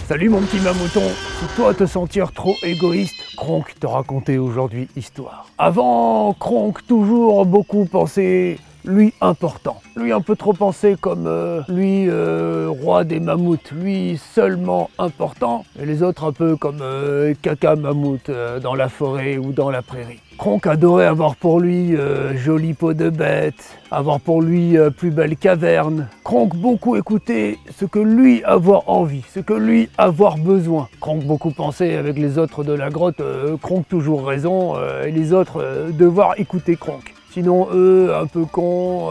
Salut mon petit mamouton, si toi te sentir trop égoïste, Kronk te racontait aujourd'hui histoire. Avant, Kronk toujours beaucoup pensé lui important. Lui un peu trop pensé comme lui roi des mammouths, lui seulement important, et les autres un peu comme caca mammouth dans la forêt ou dans la prairie. Kronk adorait avoir pour lui jolie peau de bête, avoir pour lui plus belle caverne. Kronk beaucoup écouter ce que lui avoir envie, ce que lui avoir besoin. Kronk beaucoup penser avec les autres de la grotte, Kronk toujours raison, et les autres devoir écouter Kronk. Sinon eux, un peu cons,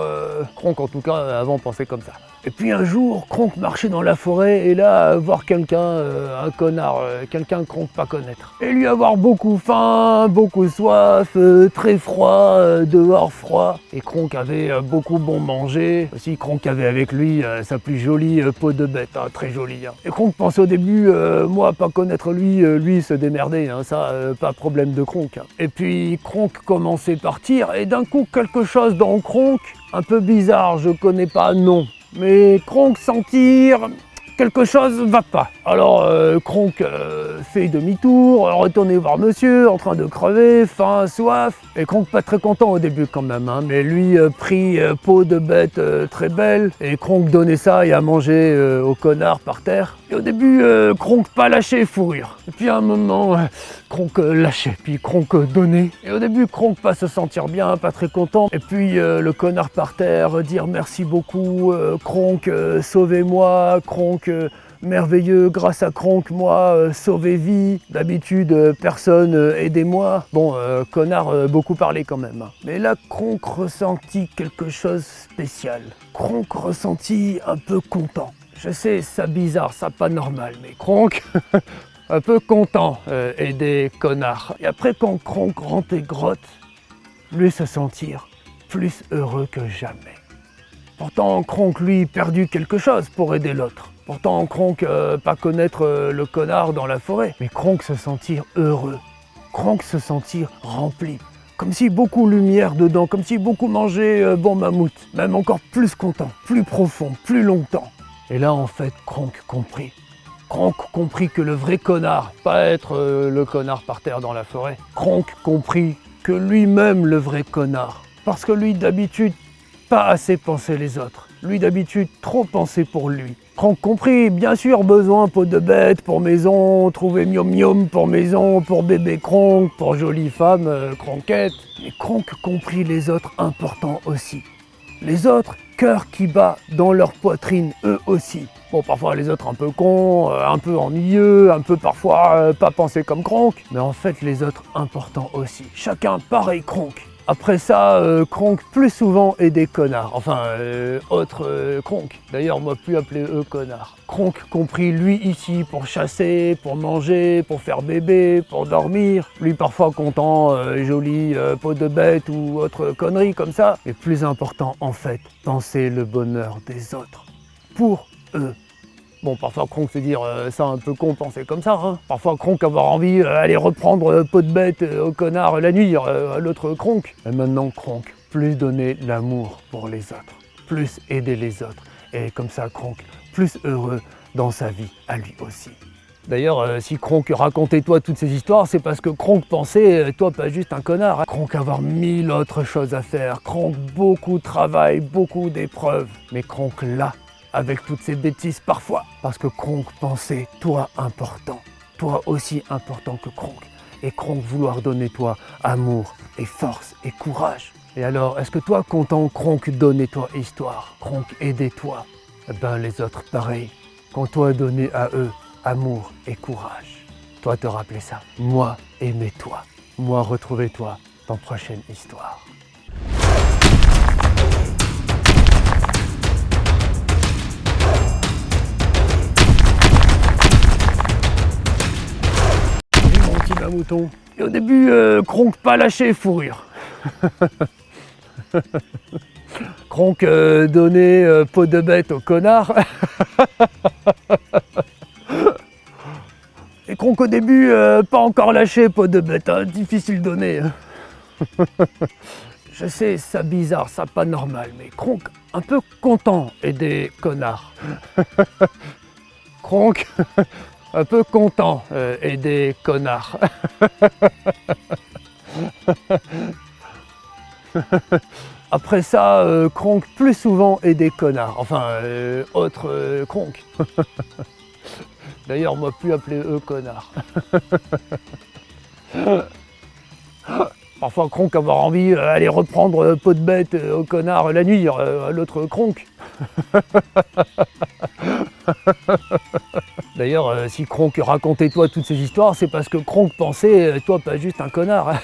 Kronk en tout cas avant pensait comme ça. Et puis un jour, Kronk marchait dans la forêt et là, voir quelqu'un, un connard, quelqu'un Kronk pas connaître. Et lui avoir beaucoup faim, beaucoup soif, très froid, dehors froid. Et Kronk avait beaucoup bon manger. Aussi Kronk avait avec lui sa plus jolie peau de bête, hein, très jolie. Hein. Et Kronk pensait au début, moi pas connaître lui, lui se démerder, hein, ça pas problème de Kronk. Hein. Et puis Kronk commençait à partir et d'un coup quelque chose dans Kronk, un peu bizarre, je connais pas, non. Mais Kronk sentir quelque chose va pas. Alors Kronk fait demi-tour, retourner voir monsieur, en train de crever, faim, soif. Et Kronk pas très content au début quand même, hein, mais lui prit peau de bête très belle. Et Kronk donnait ça et à manger au connard par terre. Et au début, Kronk pas lâché fourrure. Et puis à un moment, Kronk lâchait, puis Kronk donnait. Et au début, Kronk pas se sentir bien, pas très content. Et puis le connard par terre, dire merci beaucoup, Kronk, sauvez-moi, Kronk, merveilleux, grâce à Kronk, moi, sauvé vie. D'habitude, personne, aidez-moi. Bon, connard, beaucoup parlé quand même. Mais là, Kronk ressentit quelque chose de spécial. Kronk ressentit un peu content. Je sais, ça bizarre, ça pas normal, mais Kronk, un peu content, aider connard. Et après, quand Kronk rentre et grotte, lui se sentir plus heureux que jamais. Pourtant, Kronk, lui, perdu quelque chose pour aider l'autre. Pourtant, Kronk, pas connaître le connard dans la forêt. Mais Kronk se sentir heureux. Kronk se sentir rempli. Comme si beaucoup lumière dedans, comme si beaucoup mangé bon mammouth. Même encore plus content, plus profond, plus longtemps. Et là, en fait, Kronk comprit. Kronk comprit que le vrai connard, pas être le connard par terre dans la forêt. Kronk comprit que lui-même le vrai connard. Parce que lui, d'habitude, pas assez pensait les autres. Lui, d'habitude, trop pensait pour lui. Kronk comprit, bien sûr, besoin peau de bête pour maison, trouver miom miom pour maison, pour bébé Kronk, pour jolie femme, Kronkette. Mais Kronk comprit les autres importants aussi. Les autres, cœur qui bat dans leur poitrine, eux aussi. Bon, parfois les autres un peu cons, un peu ennuyeux, un peu parfois pas pensés comme Kronk. Mais en fait, les autres importants aussi. Chacun pareil Kronk. Après ça, Kronk plus souvent est des connards. Enfin, autres Kronk. D'ailleurs, moi plus appelé eux connards. Kronk compris lui ici pour chasser, pour manger, pour faire bébé, pour dormir. Lui parfois content, joli peau de bête ou autre connerie comme ça. Mais plus important en fait, penser le bonheur des autres. Pour eux. Bon, parfois Kronk se dire ça un peu con, penser comme ça. Hein. Parfois Kronk avoir envie d'aller reprendre peau de bête au connard la nuit, à l'autre Kronk. Et maintenant Kronk, plus donner l'amour pour les autres, plus aider les autres. Et comme ça Kronk, plus heureux dans sa vie à lui aussi. D'ailleurs, si Kronk racontait toi toutes ces histoires, c'est parce que Kronk pensait, toi pas juste un connard. Hein. Kronk avoir 1000 autres choses à faire. Kronk beaucoup de travail, beaucoup d'épreuves. Mais Kronk là, avec toutes ces bêtises parfois. Parce que Kronk pensait toi important, toi aussi important que Kronk. Et Kronk vouloir donner toi amour et force et courage. Et alors, est-ce que toi content Kronk donnait toi histoire, Kronk aidait toi? Eh ben les autres pareil, quand toi donner à eux amour et courage. Toi te rappeler ça, moi aimer toi, moi retrouver toi dans prochaine histoire. Mouton. Et au début, Kronk pas lâché fourrure. Kronk donnait peau de bête au connard. Et Kronk au début, pas encore lâché peau de bête, hein, difficile donner. Je sais, ça bizarre, ça pas normal, mais Kronk un peu content et des connards. Kronk un peu content et des connards. Après ça, Kronk plus souvent et des connards. Enfin, autre Kronk. D'ailleurs, moi plus appeler eux connards. Parfois Kronk avoir envie d'aller reprendre peau de bête au connard la nuit, à l'autre Kronk. D'ailleurs, si Kronk racontait toi toutes ces histoires, c'est parce que Kronk pensait toi pas juste un connard.